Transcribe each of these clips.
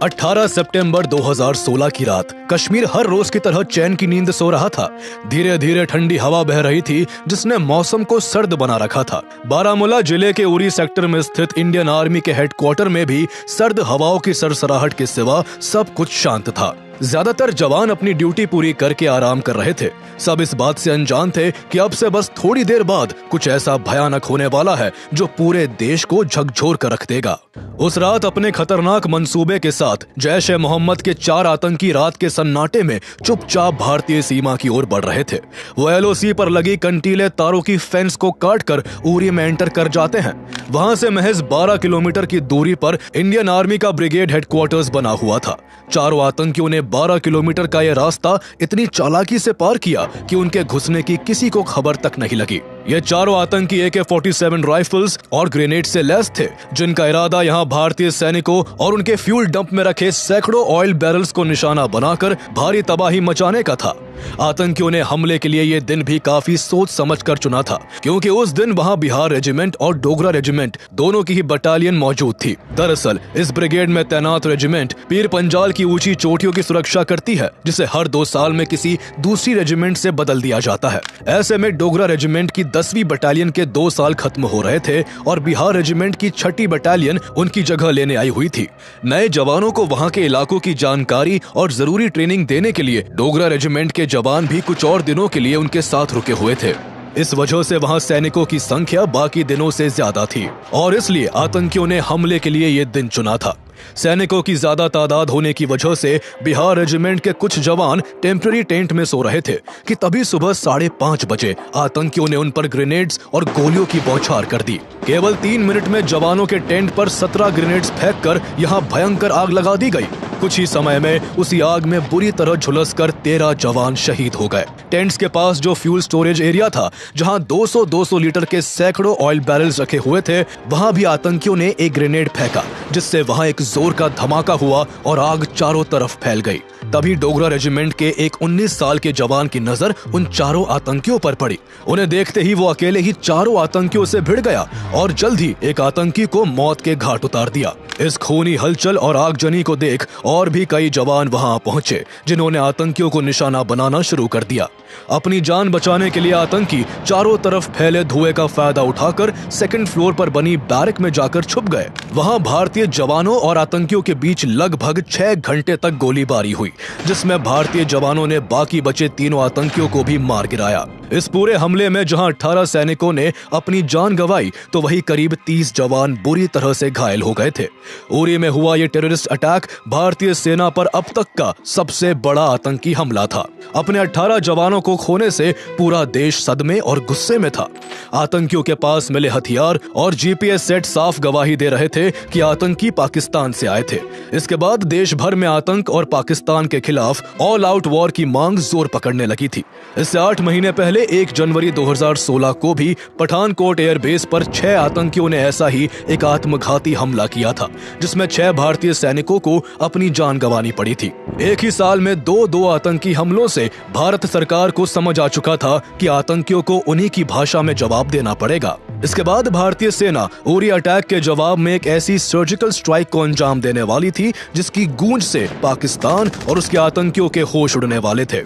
18 सितंबर 2016 की रात कश्मीर हर रोज की तरह चैन की नींद सो रहा था। धीरे धीरे ठंडी हवा बह रही थी जिसने मौसम को सर्द बना रखा था। बारामूला जिले के उरी सेक्टर में स्थित इंडियन आर्मी के हेडक्वार्टर में भी सर्द हवाओं की सरसराहट के सिवा सब कुछ शांत था। ज्यादातर जवान अपनी ड्यूटी पूरी करके आराम कर रहे थे। सब इस बात से अनजान थे कि अब से बस थोड़ी देर बाद कुछ ऐसा भयानक होने वाला है जो पूरे देश को झकझोर कर रख देगा। उस रात अपने खतरनाक मंसूबे के साथ जैश-ए-मोहम्मद के 4 आतंकी रात के सन्नाटे में चुपचाप भारतीय सीमा की ओर बढ़ रहे थे। वो एलओसी पर लगी कंटीले तारों की फेंस को काटकर उरी में एंटर कर जाते हैं। वहां से महज 12 किलोमीटर की दूरी पर इंडियन आर्मी का ब्रिगेड हेडक्वार्टर्स बना हुआ था। चारों आतंकियों ने 12 किलोमीटर का यह रास्ता इतनी चालाकी से पार किया कि उनके घुसने की किसी को खबर तक नहीं लगी। ये चारों आतंकी AK-47 राइफल्स और ग्रेनेड से लैस थे, जिनका इरादा यहाँ भारतीय सैनिकों और उनके फ्यूल डंप में रखे सैकड़ों ऑयल बैरल्स को निशाना बनाकर भारी तबाही मचाने का था। आतंकियों ने हमले के लिए ये दिन भी काफी सोच समझ कर चुना था, क्योंकि उस दिन वहाँ बिहार रेजिमेंट और डोगरा रेजिमेंट दोनों की ही बटालियन मौजूद थी। दरअसल इस ब्रिगेड में तैनात रेजिमेंट पीर पंजाल की ऊंची चोटियों की सुरक्षा करती है, जिसे हर 2 साल में किसी दूसरी रेजिमेंट से बदल दिया जाता है। ऐसे में डोगरा रेजिमेंट की 10वीं बटालियन के 2 साल खत्म हो रहे थे और बिहार रेजिमेंट की 6ठी बटालियन उनकी जगह लेने आई हुई थी। नए जवानों को वहां के इलाकों की जानकारी और जरूरी ट्रेनिंग देने के लिए डोगरा रेजिमेंट के जवान भी कुछ और दिनों के लिए उनके साथ रुके हुए थे। इस वजह से वहां सैनिकों की संख्या बाकी दिनों से ज्यादा थी और इसलिए आतंकियों ने हमले के लिए ये दिन चुना था। सैनिकों की ज्यादा तादाद होने की वजह से बिहार रेजिमेंट के कुछ जवान टेम्पररी टेंट में सो रहे थे कि तभी सुबह 5:30 बजे आतंकियों ने उन पर ग्रेनेड्स और गोलियों की बौछार कर दी। केवल 3 मिनट में जवानों के टेंट पर 17 ग्रेनेड्स फेंककर यहाँ भयंकर आग लगा दी गई। कुछ ही समय में उसी आग में बुरी तरह झुलसकर 13 जवान शहीद हो गए। टेंट्स के पास जो फ्यूल स्टोरेज एरिया था, जहां 200 लीटर के सैकड़ों ऑयल बैरल्स रखे हुए थे, वहां भी आतंकियों ने एक ग्रेनेड फेंका, जिससे वहां एक जोर का धमाका हुआ और आग चारों तरफ फैल गई। तभी डोगरा रेजिमेंट के एक 19 साल के जवान की नजर उन चारों आतंकियों पर पड़ी। उन्हें देखते ही वो अकेले ही चारों आतंकियों से भिड़ गया और जल्द ही एक आतंकी को मौत के घाट उतार दिया। इस खूनी हलचल और आगजनी को देख और भी कई जवान वहां पहुंचे, जिन्होंने आतंकियों को निशाना बनाना शुरू कर दिया। अपनी जान बचाने के लिए आतंकी चारों तरफ फैले धुएं का फायदा उठाकर 2nd फ्लोर पर बनी बैरक में जाकर छुप गए। वहां भारतीय जवानों और आतंकियों के बीच लगभग 6 घंटे तक गोलीबारी हुई, जिसमें भारतीय जवानों ने बाकी बचे तीनों आतंकियों को भी मार गिराया। इस पूरे हमले में जहां 18 सैनिकों ने अपनी जान गंवाई, तो वहीं करीब 30 जवान बुरी तरह से घायल हो गए थे। उरी में हुआ ये टेररिस्ट अटैक भारतीय सेना पर अब तक का सबसे बड़ा आतंकी हमला था। अपने 18 जवानों को खोने से पूरा देश सदमे और गुस्से में था। आतंकियों के पास मिले हथियार और GPS सेट साफ गवाही दे रहे थे कि आतंकी पाकिस्तान से आए थे। इसके बाद देश भर में आतंक और पाकिस्तान के खिलाफ ऑल आउट वॉर की मांग जोर पकड़ने लगी थी। इससे 8 महीने पहले 1 जनवरी 2016 को भी पठानकोट एयरबेस पर 6 आतंकियों ने ऐसा ही एक आत्मघाती हमला किया था, जिसमें 6 भारतीय सैनिकों को अपनी जान गंवानी पड़ी थी। एक ही साल में दो आतंकी हमलों से भारत सरकार को समझ आ चुका था कि आतंकियों को उन्हीं की भाषा में जवाब देना पड़ेगा। इसके बाद भारतीय सेना उरी अटैक के जवाब में एक ऐसी सर्जिकल स्ट्राइक को अंजाम देने वाली थी जिसकी गूंज से पाकिस्तान और उसके आतंकियों के होश उड़ने वाले थे।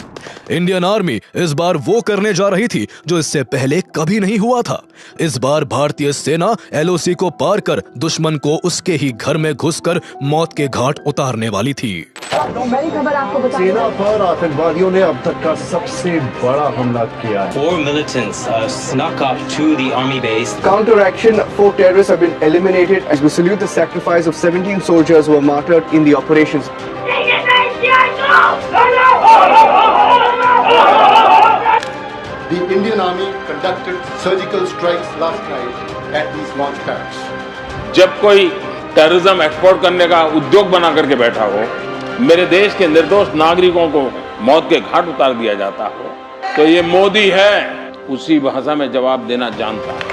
इंडियन आर्मी इस बार वो करने जा रही थी जो इससे पहले कभी नहीं हुआ था। इस बार भारतीय सेना LOC को पार कर दुश्मन को उसके ही घर में घुसकर मौत के घाट उतारने वाली थी। बड़ी खबर आपको बता सेना पर आतंकवादियों ने अब तक का सबसे बड़ा हमला किया है। 4 militants snuck up to the army base. Counter-action, 4 terrorists have been eliminated as we salute the sacrifice of 17 soldiers who were martyred in the operations. The Indian Army conducted surgical strikes last night at these launch pads. जब कोई terrorism export करने का उद्योग बना करके बैठा हो, मेरे देश के निर्दोष नागरिकों को मौत के घाट उतार दिया जाता हो, तो ये मोदी है, उसी भाषा में जवाब देना जानता है।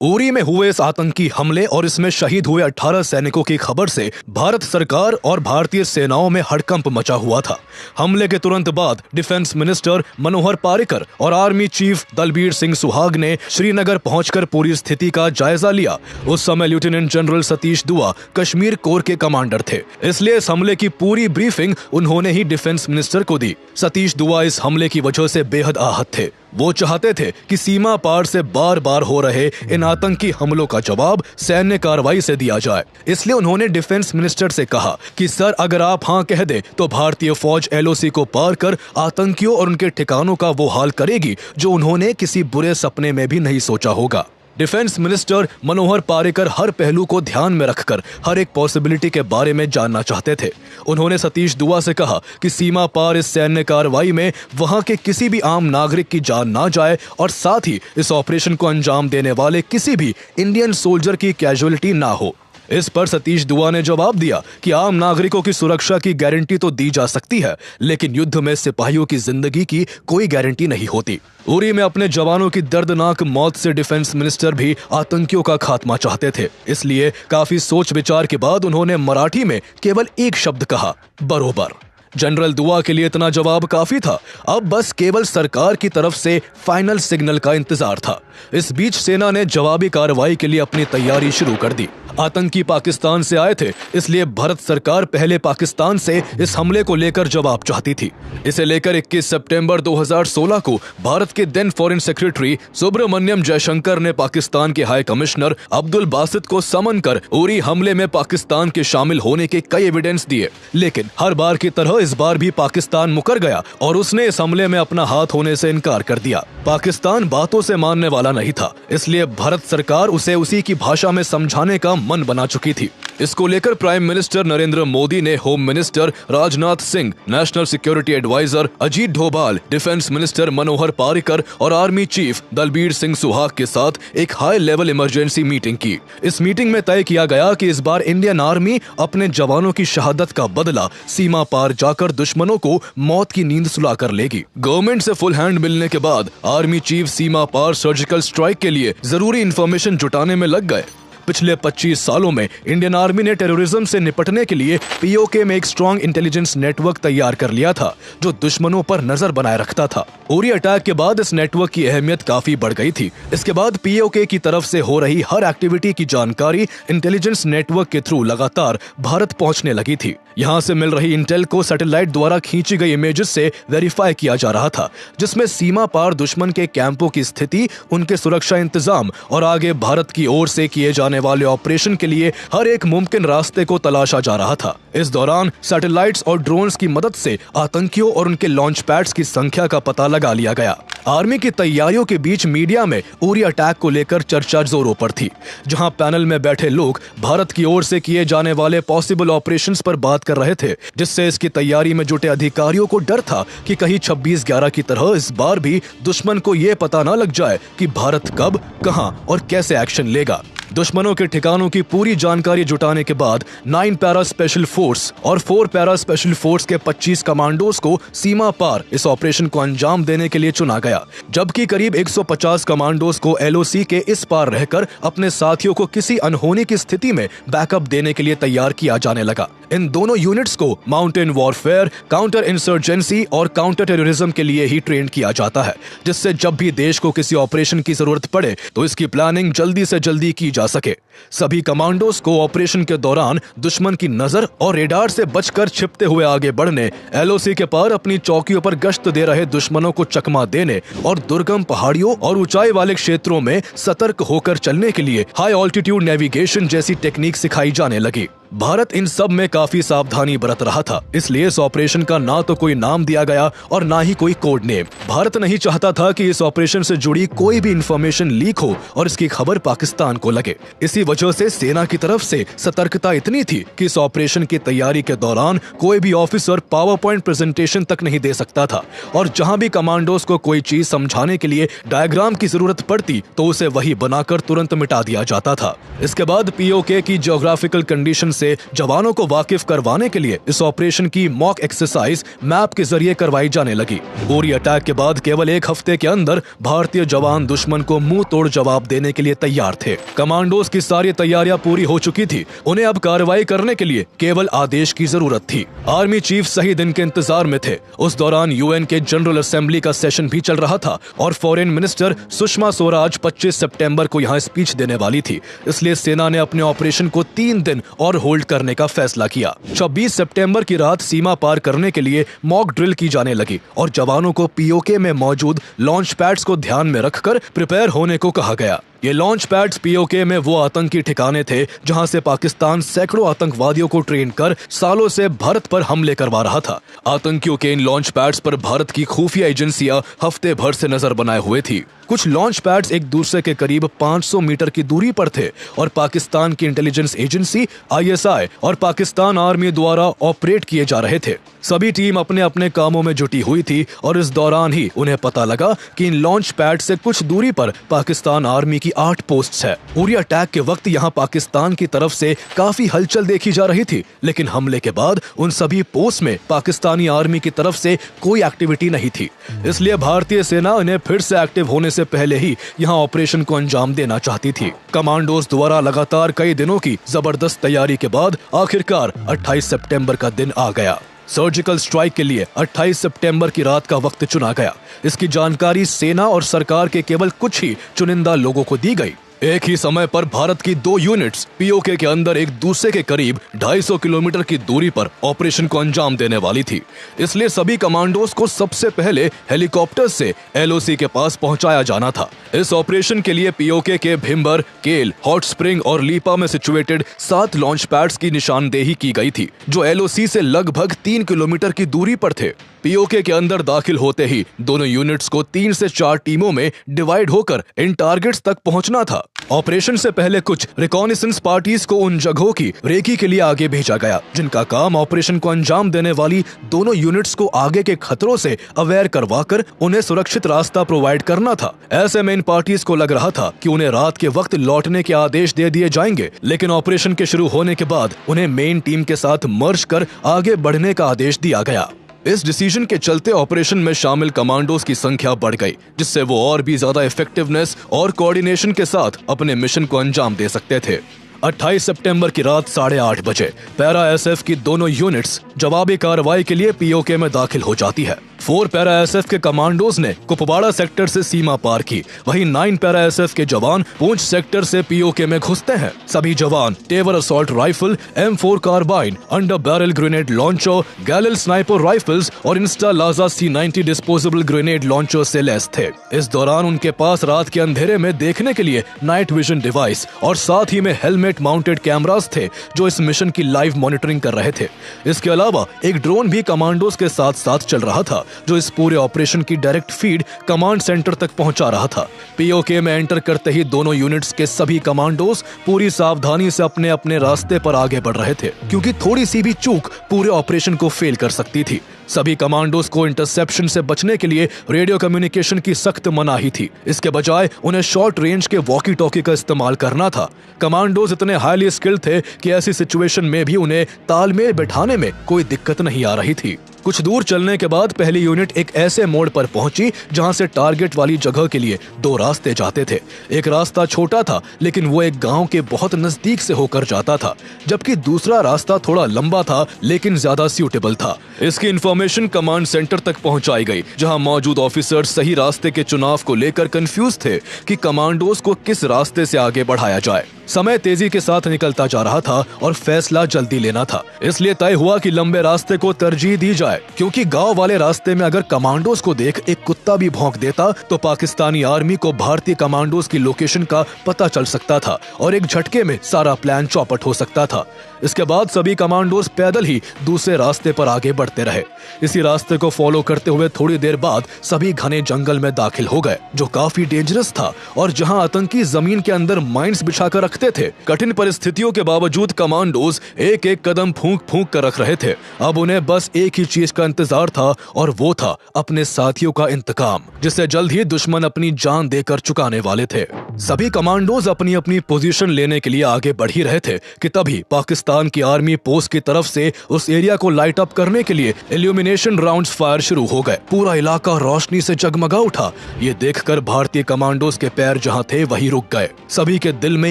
उरी में हुए इस आतंकी हमले और इसमें शहीद हुए 18 सैनिकों की खबर से भारत सरकार और भारतीय सेनाओं में हड़कंप मचा हुआ था। हमले के तुरंत बाद डिफेंस मिनिस्टर मनोहर पारिकर और आर्मी चीफ दलबीर सिंह सुहाग ने श्रीनगर पहुंचकर पूरी स्थिति का जायजा लिया। उस समय लेफ्टिनेंट जनरल सतीश दुआ कश्मीर कोर के कमांडर थे, इसलिए इस हमले की पूरी ब्रीफिंग उन्होंने ही डिफेंस मिनिस्टर को दी। सतीश दुआ इस हमले की वजह से बेहद आहत थे। वो चाहते थे कि सीमा पार से बार बार हो रहे इन आतंकी हमलों का जवाब सैन्य कार्रवाई से दिया जाए। इसलिए उन्होंने डिफेंस मिनिस्टर से कहा कि सर, अगर आप हाँ कह दे तो भारतीय फौज LOC को पार कर आतंकियों और उनके ठिकानों का वो हाल करेगी जो उन्होंने किसी बुरे सपने में भी नहीं सोचा होगा। डिफेंस मिनिस्टर मनोहर पारिकर हर पहलू को ध्यान में रखकर हर एक पॉसिबिलिटी के बारे में जानना चाहते थे। उन्होंने सतीश दुआ से कहा कि सीमा पार इस सैन्य कार्रवाई में वहां के किसी भी आम नागरिक की जान ना जाए और साथ ही इस ऑपरेशन को अंजाम देने वाले किसी भी इंडियन सोल्जर की कैजुअलिटी ना हो। इस पर सतीश दुआ ने जवाब दिया कि आम नागरिकों की सुरक्षा की गारंटी तो दी जा सकती है, लेकिन युद्ध में सिपाहियों की जिंदगी की कोई गारंटी नहीं होती। उरी में अपने जवानों की दर्दनाक मौत से डिफेंस मिनिस्टर भी आतंकियों का खात्मा चाहते थे, इसलिए काफी सोच विचार के बाद उन्होंने मराठी में केवल एक शब्द कहा, बरोबर। जनरल दुआ के लिए इतना जवाब काफी था। अब बस केवल सरकार की तरफ से फाइनल सिग्नल का इंतजार था। इस बीच सेना ने जवाबी कार्रवाई के लिए अपनी तैयारी शुरू कर दी। आतंकी पाकिस्तान से आए थे, इसलिए भारत सरकार पहले पाकिस्तान से इस हमले को लेकर जवाब चाहती थी। इसे लेकर 21 सितंबर 2016 को भारत के then foreign secretary Subrahmanyam Jaishankar ने पाकिस्तान के हाई कमिश्नर अब्दुल बासित को समन कर उरी हमले में पाकिस्तान के शामिल होने के कई एविडेंस दिए, लेकिन हर बार की तरह इस बार भी पाकिस्तान मुकर गया और उसने इस हमले में अपना हाथ होने से इनकार कर दिया। पाकिस्तान बातों से मानने वाला नहीं था, इसलिए भारत सरकार उसे उसी की भाषा में समझाने का मन बना चुकी थी। इसको लेकर प्राइम मिनिस्टर नरेंद्र मोदी ने home minister Rajnath Singh, national security advisor Ajit Doval, defence minister Manohar Parrikar और आर्मी चीफ दलबीर सिंह सुहाग के साथ एक हाई लेवल इमरजेंसी मीटिंग की। इस मीटिंग में तय किया गया कि इस बार इंडियन आर्मी अपने जवानों की शहादत का बदला सीमा पार जाकर दुश्मनों को मौत की नींद सुला कर लेगी। गवर्नमेंट से फुल हैंड मिलने के बाद आर्मी चीफ सीमा पार सर्जिकल स्ट्राइक के लिए जरूरी इंफॉर्मेशन जुटाने में लग गए। पिछले 25 सालों में इंडियन आर्मी ने टेररिज्म से निपटने के लिए POK में एक स्ट्रॉन्ग इंटेलिजेंस नेटवर्क तैयार कर लिया था, जो दुश्मनों पर नजर बनाए रखता था। उरी अटैक के बाद इस नेटवर्क की अहमियत काफी बढ़ गई थी। इसके बाद POK की तरफ से हो रही हर एक्टिविटी की जानकारी इंटेलिजेंस नेटवर्क के थ्रू लगातार भारत पहुंचने लगी थी। यहाँ से मिल रही इंटेल को सैटेलाइट द्वारा खींची गई इमेजेस से वेरीफाई किया जा रहा था, जिसमें सीमा पार दुश्मन के कैंपों की स्थिति, उनके सुरक्षा इंतजाम और आगे भारत की ओर से किए जाने वाले ऑपरेशन के लिए हर एक मुमकिन रास्ते को तलाशा जा रहा था। इस दौरान सैटेलाइट्स और ड्रोन्स की मदद से आतंकियों और उनके लॉन्च पैड्स की संख्या का पता लगा लिया गया। आर्मी की तैयारियों के बीच मीडिया में उरी अटैक को लेकर चर्चा जोरों पर थी, जहां पैनल में बैठे लोग भारत की ओर से किए जाने वाले पॉसिबल ऑपरेशंस पर बात कर रहे थे, जिससे इसकी तैयारी में जुटे अधिकारियों को डर था कि कहीं 26/11 की तरह इस बार भी दुश्मन को यह पता न लग जाए कि भारत कब, कहां और कैसे एक्शन लेगा। दुश्मनों के ठिकानों की पूरी जानकारी जुटाने के बाद 9 पैरा स्पेशल फोर्स और 4 पैरा स्पेशल फोर्स के 25 कमांडोज को सीमा पार इस ऑपरेशन को अंजाम देने के लिए चुना गया, जबकि करीब 150 कमांडोज को LOC के इस पार रहकर अपने साथियों को किसी अनहोनी की स्थिति में बैकअप देने के लिए तैयार किया जाने लगा। इन दोनों यूनिट्स को माउंटेन वॉरफेयर, काउंटर इंसर्जेंसी और काउंटर टेररिज्म के लिए ही ट्रेन किया जाता है, जिससे जब भी देश को किसी ऑपरेशन की जरूरत पड़े तो इसकी प्लानिंग जल्दी से जल्दी की जा सके। सभी कमांडोज को ऑपरेशन के दौरान दुश्मन की नजर और रेडार से बचकर छिपते हुए आगे बढ़ने, LOC के पार अपनी चौकियों पर गश्त दे रहे दुश्मनों को चकमा देने और दुर्गम पहाड़ियों और ऊंचाई वाले क्षेत्रों में सतर्क होकर चलने के लिए हाई ऑल्टीट्यूड नेविगेशन जैसी टेक्निक सिखाई जाने लगी। भारत इन सब में काफी सावधानी बरत रहा था, इसलिए इस ऑपरेशन का ना तो कोई नाम दिया गया और ना ही कोई कोड नेम। भारत नहीं चाहता था कि इस ऑपरेशन से जुड़ी कोई भी इंफॉर्मेशन लीक हो और इसकी खबर पाकिस्तान को लगे। इसी वजह से सेना की तरफ से सतर्कता इतनी थी कि इस ऑपरेशन की तैयारी के दौरान कोई भी ऑफिसर पावर पॉइंट प्रेजेंटेशन तक नहीं दे सकता था, और जहां भी कमांडोज को कोई चीज समझाने के लिए डायग्राम की जरूरत पड़ती तो उसे वही बनाकर तुरंत मिटा दिया जाता था। इसके बाद POK की ज्योग्राफिकल कंडीशन से जवानों को वाकिफ करवाने के लिए इस ऑपरेशन की मॉक एक्सरसाइज मैप के जरिए करवाई जाने लगी। उरी अटैक के बाद केवल एक हफ्ते के अंदर भारतीय जवान दुश्मन को मुंह तोड़ जवाब देने के लिए तैयार थे। कमांडोज की सारी तैयारियां पूरी हो चुकी थी। उन्हें अब कार्रवाई करने के लिए केवल आदेश की जरूरत थी। आर्मी चीफ सही दिन के इंतजार में थे। उस दौरान यूएन के जनरल असेंबली का सेशन भी चल रहा था और फॉरेन मिनिस्टर सुषमा स्वराज 25 सितंबर को यहां स्पीच देने वाली थी। इसलिए सेना ने अपने ऑपरेशन को 3 दिन और होल्ड करने का फैसला किया। 26 सितंबर की रात सीमा पार करने के लिए मॉक ड्रिल की जाने लगी और जवानों को पीओके में मौजूद लॉन्च पैड्स को ध्यान में रखकर प्रिपेयर होने को कहा गया। ये लॉन्च पैड्स पीओके में वो आतंकी ठिकाने थे जहां से पाकिस्तान सैकड़ों आतंकवादियों को ट्रेन कर सालों से भारत पर हमले करवा रहा था। आतंकियों के इन लॉन्च पैड्स पर भारत की खुफिया एजेंसियां हफ्ते भर से नजर बनाए हुए थी। कुछ लॉन्च पैड्स एक दूसरे के करीब 500 मीटर की दूरी पर थे और पाकिस्तान की इंटेलिजेंस एजेंसी आईएसआई और पाकिस्तान आर्मी द्वारा ऑपरेट किए जा रहे थे। सभी टीम अपने अपने कामों में जुटी हुई थी और इस दौरान ही उन्हें पता लगा कि इन लॉन्च पैड से कुछ दूरी पर पाकिस्तान आर्मी की 8 पोस्ट्स है। उरी अटैक के वक्त यहां पाकिस्तान की तरफ से काफी हलचल देखी जा रही थी, लेकिन हमले के बाद उन सभी पोस्ट में पाकिस्तानी आर्मी की तरफ से कोई एक्टिविटी नहीं थी। इसलिए भारतीय सेना इन्हें फिर से एक्टिव होने से पहले ही यहां ऑपरेशन को अंजाम देना चाहती थी। कमांडोज द्वारा लगातार कई दिनों की जबरदस्त तैयारी के बाद आखिरकार 28 सितंबर का दिन आ गया। सर्जिकल स्ट्राइक के लिए 28 सितंबर की रात का वक्त चुना गया। इसकी जानकारी सेना और सरकार के केवल कुछ ही चुनिंदा लोगों को दी गई। एक ही समय पर भारत की 2 यूनिट्स पीओके के अंदर एक दूसरे के करीब 250 किलोमीटर की दूरी पर ऑपरेशन को अंजाम देने वाली थी। इसलिए सभी कमांडोज को सबसे पहले हेलीकॉप्टर से एलओसी के पास पहुंचाया जाना था। इस ऑपरेशन के लिए पीओके के भिम्बर, केल, हॉट स्प्रिंग और लीपा में सिचुएटेड 7 लॉन्च पैड्स की निशानदेही की गई थी, जो एलओसी से लगभग 3 किलोमीटर की दूरी पर थे। पीओके के अंदर दाखिल होते ही दोनों यूनिट्स को 3 से 4 टीमों में डिवाइड होकर इन टारगेट्स तक पहुंचना था। ऑपरेशन से पहले कुछ रिकॉनिसेंस पार्टीज को उन जगहों की रेकी के लिए आगे भेजा गया जिनका काम ऑपरेशन को अंजाम देने वाली दोनों यूनिट्स को आगे के खतरों से अवेयर करवाकर उन्हें सुरक्षित रास्ता प्रोवाइड करना था। ऐसे में इन पार्टीज को लग रहा था कि उन्हें रात के वक्त लौटने के आदेश दे दिए जाएंगे, लेकिन ऑपरेशन के शुरू होने के बाद उन्हें मेन टीम के साथ मर्ज कर आगे बढ़ने का आदेश दिया गया। इस डिसीजन के चलते ऑपरेशन में शामिल कमांडोज की संख्या बढ़ गई, जिससे वो और भी ज्यादा इफेक्टिवनेस और कोऑर्डिनेशन के साथ अपने मिशन को अंजाम दे सकते थे। 28 सितंबर की रात 8:30 बजे पैरा एसएफ की दोनों यूनिट्स जवाबी कार्रवाई के लिए पीओके में दाखिल हो जाती है। 4 पैरा एसएफ के कमांडोज ने कुपवाड़ा सेक्टर से सीमा पार की, वहीं 9 पैरा एसएफ के जवान पूंछ सेक्टर से पीओके में घुसते हैं। सभी जवान Tavor assault rifle, M4 carbine, under barrel grenade launcher, Galil sniper rifles और Instalaza C90 disposable grenade launcher से लैस थे। इस दौरान उनके पास रात के अंधेरे में देखने के लिए नाइट विजन डिवाइस और साथ ही में हेलमेट माउंटेड कैमरास थे जो इस मिशन की लाइव मॉनिटरिंग कर रहे थे। इसके अलावा एक ड्रोन भी कमांडोज के साथ साथ चल रहा था जो इस पूरे ऑपरेशन की डायरेक्ट फीड कमांड सेंटर तक पहुंचा रहा था। पीओके में एंटर करते ही दोनों यूनिट्स के सभी कमांडोज पूरी सावधानी से अपने अपने रास्ते पर आगे बढ़ रहे थे, क्योंकि थोड़ी सी भी चूक पूरे ऑपरेशन को फेल कर सकती थी। सभी कमांडोज को इंटरसेप्शन से बचने के लिए रेडियो कम्युनिकेशन की सख्त मनाही थी। इसके बजाय उन्हें शॉर्ट रेंज के वॉकी टॉकी का इस्तेमाल करना था। कमांडोज इतने हाईली स्किल्ड थे कि ऐसी सिचुएशन में भी उन्हें तालमेल बैठाने में कोई दिक्कत नहीं आ रही थी। कुछ दूर चलने के बाद पहली यूनिट एक ऐसे मोड़ पर पहुंची जहां से टारगेट वाली जगह के लिए 2 रास्ते जाते थे। एक रास्ता छोटा था, लेकिन वो एक गांव के बहुत नजदीक से होकर जाता था, जबकि दूसरा रास्ता थोड़ा लंबा था लेकिन ज्यादा सूटेबल था। इसकी इंफॉर्मेशन कमांड सेंटर तक पहुंचाई गई, जहां मौजूद ऑफिसर सही रास्ते के चुनाव को लेकर कंफ्यूज थे कि कमांडोज को किस रास्ते से आगे बढ़ाया जाए। समय तेजी के साथ निकलता जा रहा था और फैसला जल्दी लेना था, इसलिए तय हुआ कि लंबे रास्ते को तरजीह दी जाए, क्योंकि गांव वाले रास्ते में अगर कमांडोज को देख एक कुत्ता भी भौंक देता तो पाकिस्तानी आर्मी को भारतीय कमांडोज की लोकेशन का पता चल सकता था और एक झटके में सारा प्लान चौपट हो सकता था। इसके बाद सभी कमांडोज पैदल ही दूसरे रास्ते पर आगे बढ़ते रहे। इसी रास्ते को फॉलो करते हुए थोड़ी देर बाद सभी घने जंगल में दाखिल हो गए, जो काफी डेंजरस था और जहां आतंकी जमीन के अंदर माइंस बिछाकर रखते थे। कठिन परिस्थितियों के बावजूद कमांडोज एक एक कदम फूंक फूंक कर रख रहे थे। अब उन्हें बस एक ही चीज का इंतजार था और वो था अपने साथियों का इंतकाम, जिसे जल्द ही दुश्मन अपनी जान देकर चुकाने वाले थे। सभी कमांडोज अपनी अपनी पोजीशन लेने के लिए आगे बढ़ ही रहे थे कि तभी पाकिस्तान की आर्मी पोस्ट की तरफ से उस एरिया को लाइट अप करने के लिए इल्यूमिनेशन राउंड्स फायर शुरू हो गए। पूरा इलाका रोशनी से जगमगा उठा। ये देखकर भारतीय कमांडोज के पैर जहां थे वहीं रुक गए। सभी के दिल में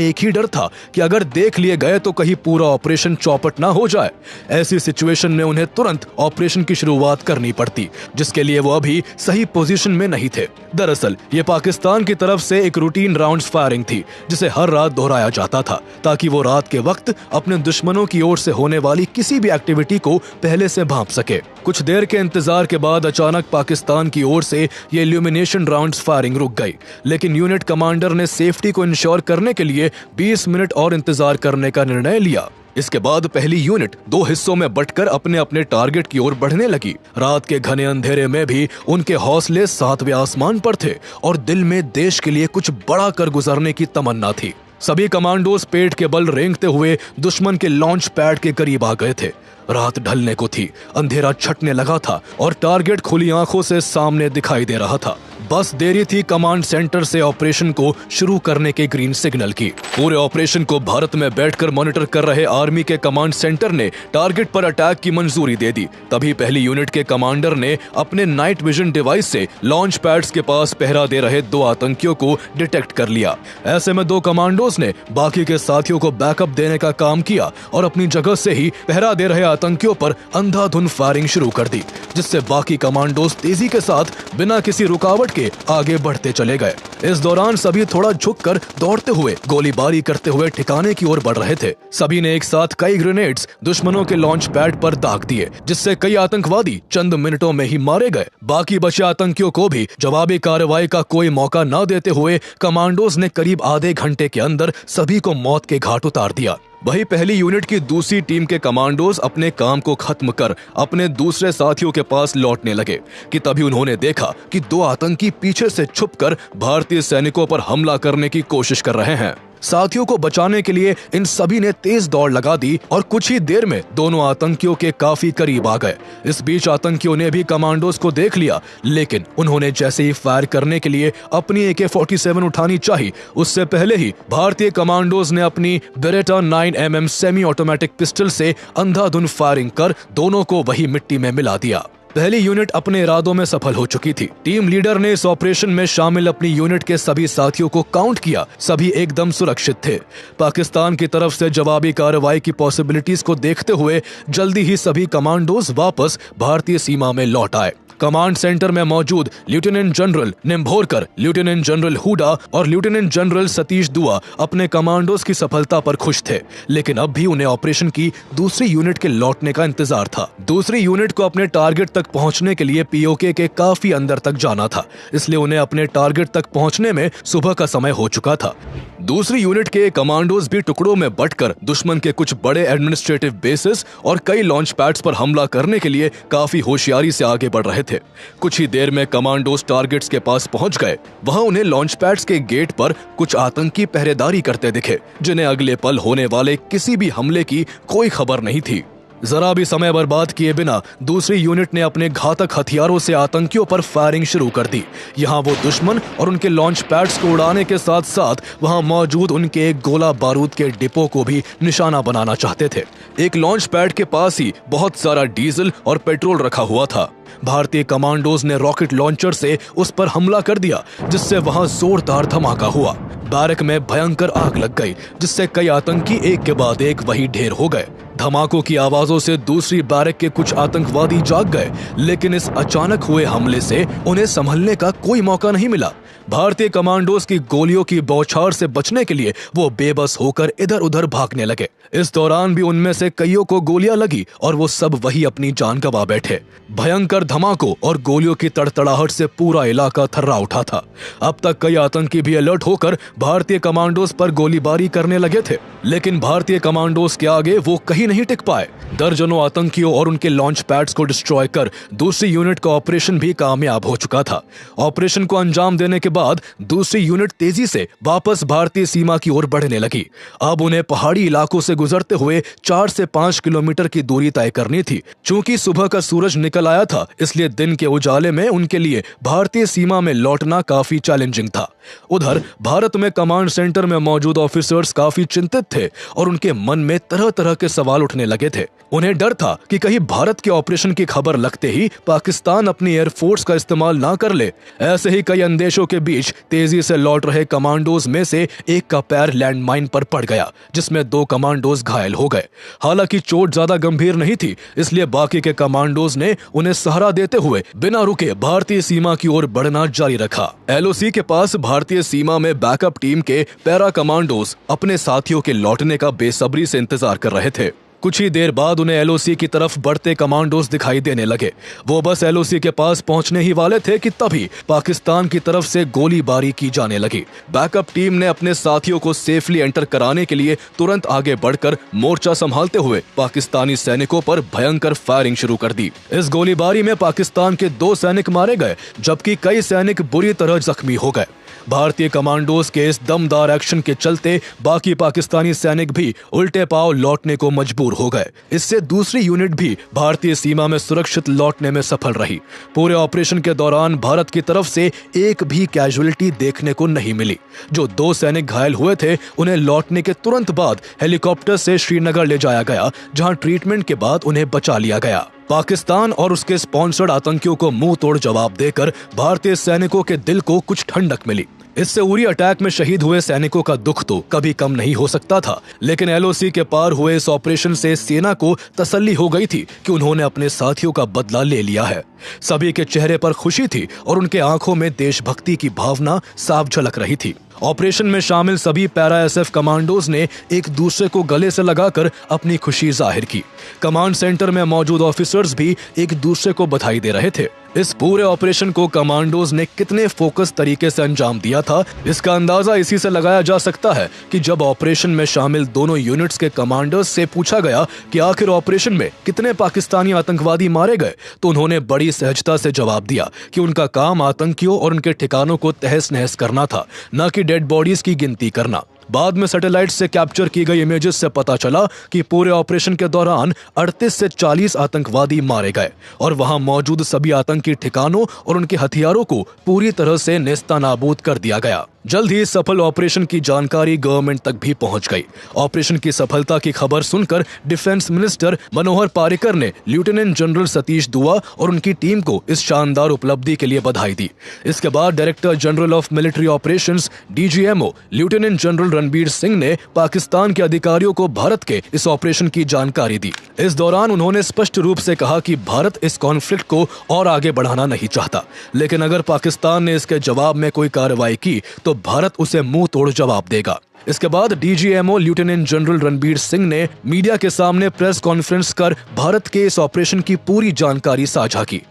एक ही डर था कि अगर देख लिए गए तो कहीं पूरा ऑपरेशन चौपट ना हो जाए। ऐसी सिचुएशन में उन्हें तुरंत ऑपरेशन की शुरुआत करनी पड़ती, जिसके लिए वो अभी सही पोजीशन में नहीं थे। दरअसल ये पाकिस्तान की तरफ से एक रूटीन राउंड्स फायरिंग थी, जिसे हर रात दोहराया जाता था ताकि वो रात के वक्त अपने दुश्मनों की ओर से होने वाली किसी भी एक्टिविटी को पहले से भांप सके। कुछ देर के इंतजार के बाद अचानक पाकिस्तान की ओर से ये इल्यूमिनेशन राउंड्स फायरिंग रुक गई, लेकिन यूनिट कमांडर ने सेफ्टी को इंश्योर करने के लिए 20 मिनट और इंतजार करने का निर्णय लिया। इसके बाद पहली यूनिट 2 हिस्सों में बंटकर अपने अपने टारगेट की ओर बढ़ने लगी। रात के घने अंधेरे में भी उनके हौसले 7वें आसमान पर थे और दिल में देश के लिए कुछ बड़ा कर गुजरने की तमन्ना थी। सभी कमांडोज पेट के बल रेंगते हुए दुश्मन के लॉन्च पैड के करीब आ गए थे। रात ढलने को थी, अंधेरा छटने लगा था और टारगेट खुली आंखों से सामने दिखाई दे रहा था। बस देरी थी कमांड सेंटर से ऑपरेशन को शुरू करने के ग्रीन सिग्नल की। पूरे ऑपरेशन को भारत में बैठकर मॉनिटर कर रहे आर्मी के कमांड सेंटर ने टारगेट पर अटैक की मंजूरी दे दी। तभी पहली यूनिट के कमांडर ने अपने नाइट विजन डिवाइस से लॉन्च पैड्स के पास पहरा दे रहे 2 आतंकियों को डिटेक्ट कर लिया। ऐसे में 2 कमांडोज ने बाकी के साथियों को बैकअप देने का काम किया और अपनी जगह से ही पहरा दे रहे आतंकियों पर अंधाधुंध फायरिंग शुरू कर दी, जिससे बाकी कमांडोज तेजी के साथ बिना किसी रुकावट के आगे बढ़ते चले गए। इस दौरान सभी थोड़ा झुककर दौड़ते हुए गोलीबारी करते हुए ठिकाने की ओर बढ़ रहे थे। सभी ने एक साथ कई ग्रेनेड्स दुश्मनों के लॉन्च पैड पर दाग दिए, जिससे कई आतंकवादी चंद मिनटों में ही मारे गए। बाकी बचे आतंकियों को भी जवाबी कार्रवाई का कोई मौका न देते हुए कमांडोज ने करीब आधे घंटे के अंदर सभी को मौत के घाट उतार दिया। वही पहली यूनिट की दूसरी टीम के कमांडोज अपने काम को खत्म कर अपने दूसरे साथियों के पास लौटने लगे कि तभी उन्होंने देखा कि 2 आतंकी पीछे से छुपकर भारतीय सैनिकों पर हमला करने की कोशिश कर रहे हैं। साथियों को बचाने के लिए इन सभी ने तेज दौड़ लगा दी और कुछ ही देर में दोनों आतंकियों के काफी करीब आ गए। इस बीच आतंकियों ने भी कमांडोज को देख लिया, लेकिन उन्होंने जैसे ही फायर करने के लिए अपनी AK-47 उठानी चाही, उससे पहले ही भारतीय कमांडोज ने अपनी Beretta 9mm semi automatic pistol से अंधाधुंध फायरिंग कर दोनों को वही मिट्टी में मिला दिया। पहली यूनिट अपने इरादों में सफल हो चुकी थी। टीम लीडर ने इस ऑपरेशन में शामिल अपनी यूनिट के सभी साथियों को काउंट किया। सभी एकदम सुरक्षित थे। पाकिस्तान की तरफ से जवाबी कार्रवाई की पॉसिबिलिटीज को देखते हुए जल्दी ही सभी कमांडोज वापस भारतीय सीमा में लौट आए। कमांड सेंटर में मौजूद lieutenant general Nimbhorkar, lieutenant general Hooda और लेफ्टिनेंट जनरल सतीश दुआ अपने कमांडोज की सफलता पर खुश थे, लेकिन अब भी उन्हें ऑपरेशन की दूसरी यूनिट के लौटने का इंतजार था। दूसरी यूनिट को अपने टारगेट तक पहुंचने के लिए POK के काफी अंदर तक जाना था, इसलिए उन्हें अपने टारगेट तक पहुंचने में सुबह का समय हो चुका था। दूसरी यूनिट के कमांडोज भी टुकड़ों में बंटकर दुश्मन के कुछ बड़े एडमिनिस्ट्रेटिव बेसिस और कई लॉन्च पैड्स पर हमला करने के लिए काफी होशियारी से आगे बढ़ रहे थे। कुछ ही देर में कमांडोज टारगेट्स के पास पहुंच गए। वहां उन्हें लॉन्च पैड्स के गेट पर कुछ आतंकी पहरेदारी करते दिखे, जिन्हें अगले पल होने वाले किसी भी हमले की कोई खबर नहीं थी। जरा भी समय बर्बाद किए बिना दूसरी यूनिट ने अपने घातक हथियारों से आतंकियों पर फायरिंग शुरू कर दी। यहाँ वो दुश्मन और उनके लॉन्च पैड्स को उड़ाने के साथ साथ वहाँ मौजूद उनके एक गोला बारूद के डिपो को भी निशाना बनाना चाहते थे। एक लॉन्च पैड के पास ही बहुत सारा डीजल और पेट्रोल रखा हुआ था। भारतीय कमांडोज ने रॉकेट लॉन्चर से उस पर हमला कर दिया, जिससे वहां जोरदार धमाका हुआ। बैरक में भयंकर आग लग गई, जिससे कई आतंकी एक के बाद एक वहीं ढेर हो गए। धमाकों की आवाजों से दूसरी बैरक के कुछ आतंकवादी जाग गए, लेकिन इस अचानक हुए हमले से उन्हें संभलने का कोई मौका नहीं मिला। भारतीय कमांडोज की गोलियों की बौछार से बचने के लिए वो बेबस होकर इधर उधर भागने लगे। इस दौरान भी उनमें से कईयों को गोलियां लगी और वो सब वही अपनी जान गंवा बैठे। भयंकर धमाकों और गोलियों की तड़तड़ाहट से पूरा इलाका थर्रा उठा था। अब तक कई आतंकी भी अलर्ट होकर भारतीय कमांडोज पर गोलीबारी करने लगे थे, लेकिन भारतीय कमांडोज के आगे वो कहीं नहीं टिक पाए। दर्जनों आतंकियों और उनके लॉन्च पैड्स को डिस्ट्रॉय कर दूसरी यूनिट का ऑपरेशन भी कामयाब हो चुका था। ऑपरेशन को अंजाम देने के बाद दूसरी यूनिट तेजी से वापस भारतीय सीमा की ओर बढ़ने लगी। अब उन्हें पहाड़ी इलाकों से गुजरते हुए 4 से 5 किलोमीटर की दूरी तय करनी थी। चूंकि सुबह का सूरज निकल आया था, इसलिए दिन के उजाले में उनके लिए भारतीय सीमा में लौटना काफी चैलेंजिंग था। उधर भारत में कमांड सेंटर में मौजूद ऑफिसर्स काफी चिंतित थे और उनके मन में तरह तरह के सवाल उठने लगे थे। उन्हें डर था कि कहीं भारत के ऑपरेशन की खबर लगते ही पाकिस्तान अपनी एयरफोर्स का इस्तेमाल ना कर ले। ऐसे ही कई अंदेशों के बीच तेजी से लौट रहे कमांडोज में से एक का पैर लैंडमाइन पर पड़ गया, जिसमें 2 कमांडोज घायल हो गए। हालांकि चोट ज्यादा गंभीर नहीं थी, इसलिए बाकी के कमांडोज ने उन्हें सहारा देते हुए बिना रुके भारतीय सीमा की ओर बढ़ना जारी रखा। LOC के पास भारतीय सीमा में बैकअप टीम के पैरा कमांडोज अपने साथियों के लौटने का बेसब्री से इंतजार कर रहे थे। कुछ ही देर बाद उन्हें LOC की तरफ बढ़ते कमांडोज दिखाई देने लगे। वो बस LOC के पास पहुंचने ही वाले थे कि तभी पाकिस्तान की तरफ से गोलीबारी की जाने लगी। बैकअप टीम ने अपने साथियों को सेफली एंटर कराने के लिए तुरंत आगे बढ़कर मोर्चा संभालते हुए पाकिस्तानी सैनिकों पर भयंकर फायरिंग शुरू कर दी। इस गोलीबारी में पाकिस्तान के 2 सैनिक मारे गए, जबकि कई सैनिक बुरी तरह जख्मी हो गए। भारतीय कमांडोज के इस दमदार एक्शन के चलते बाकी पाकिस्तानी सैनिक भी उल्टे पांव लौटने को मजबूर हो गए। इससे दूसरी यूनिट भी भारतीय सीमा में सुरक्षित लौटने में सफल रही। पूरे ऑपरेशन के दौरान भारत की तरफ से एक भी कैजुअलिटी देखने को नहीं मिली। जो 2 सैनिक घायल हुए थे, उन्हें लौटने के तुरंत बाद हेलीकॉप्टर से श्रीनगर ले जाया गया, जहां ट्रीटमेंट के बाद उन्हें बचा लिया गया। पाकिस्तान और उसके स्पॉन्सर्ड आतंकियों को मुंह तोड़ जवाब देकर भारतीय सैनिकों के दिल को कुछ ठंडक मिली। इससे उरी अटैक में शहीद हुए सैनिकों का दुख तो कभी कम नहीं हो सकता था, लेकिन LOC के पार हुए इस ऑपरेशन से सेना को तसल्ली हो गई थी कि उन्होंने अपने साथियों का बदला ले लिया है। सभी के चेहरे पर खुशी थी और उनके आंखों में देशभक्ति की भावना साफ झलक रही थी। ऑपरेशन में शामिल सभी पैरा SF कमांडोज ने एक दूसरे को गले से लगाकर अपनी खुशी जाहिर की। कमांड सेंटर में मौजूद ऑफिसर्स भी एक दूसरे को बधाई दे रहे थे। इस पूरे ऑपरेशन को कमांडोज ने कितने फोकस तरीके से अंजाम दिया था, इसका अंदाजा इसी से लगाया जा सकता है कि जब ऑपरेशन में शामिल दोनों यूनिट्स के कमांडर्स से पूछा गया कि आखिर ऑपरेशन में कितने पाकिस्तानी आतंकवादी मारे गए, तो उन्होंने बड़ी सहजता से जवाब दिया कि उनका काम आतंकियों और उनके ठिकानों को तहस नहस करना था, न कि डेड बॉडीज की गिनती करना। बाद में सैटेलाइट से कैप्चर की गई इमेजेस से पता चला कि पूरे ऑपरेशन के दौरान 38 से 40 आतंकवादी मारे गए और वहां मौजूद सभी आतंकी ठिकानों और उनके हथियारों को पूरी तरह से नेस्तनाबूद कर दिया गया। जल्द ही सफल ऑपरेशन की जानकारी गवर्नमेंट तक भी पहुंच गई। ऑपरेशन की सफलता की खबर सुनकर डिफेंस मिनिस्टर मनोहर पारिकर ने लेफ्टिनेंट जनरल सतीश दुआ और उनकी टीम को इस शानदार उपलब्धि के लिए बधाई दी। इसके बाद director general of military operations DGMO lieutenant general Ranbir Singh ने पाकिस्तान के अधिकारियों को भारत के इस ऑपरेशन की जानकारी दी। इस दौरान उन्होंने स्पष्ट रूप से कहा कि भारत इस कॉन्फ्लिक्ट को और आगे बढ़ाना नहीं चाहता, लेकिन अगर पाकिस्तान ने इसके जवाब में कोई कार्रवाई की तो भारत उसे मुंह तोड़ जवाब देगा। इसके बाद DGMO lieutenant general Ranbir Singh ने मीडिया के सामने प्रेस कॉन्फ्रेंस कर भारत के इस ऑपरेशन की पूरी जानकारी साझा की।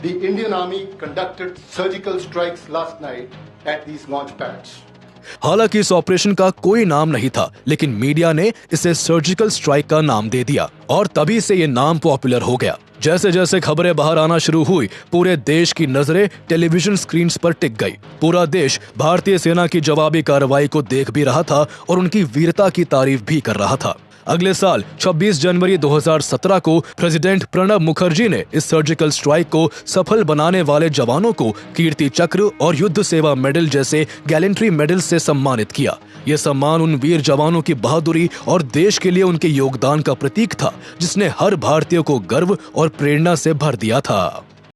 The Indian Army conducted surgical strikes last night at these launch pads. हालांकि इस ऑपरेशन का कोई नाम नहीं था, लेकिन मीडिया ने इसे सर्जिकल स्ट्राइक का नाम दे दिया और तभी से ये नाम पॉपुलर हो गया। जैसे जैसे खबरें बाहर आना शुरू हुई, पूरे देश की नजरें टेलीविजन स्क्रीन पर टिक गई। पूरा देश भारतीय सेना की जवाबी कार्रवाई को देख भी रहा था और उनकी वीरता की तारीफ भी कर रहा था। अगले साल 26 जनवरी 2017 को प्रेसिडेंट प्रणब मुखर्जी ने इस सर्जिकल स्ट्राइक को सफल बनाने वाले जवानों को कीर्ति चक्र और युद्ध सेवा मेडल जैसे गैलेंट्री मेडल से सम्मानित किया। यह सम्मान उन वीर जवानों की बहादुरी और देश के लिए उनके योगदान का प्रतीक था, जिसने हर भारतीय को गर्व और प्रेरणा से भर दिया था।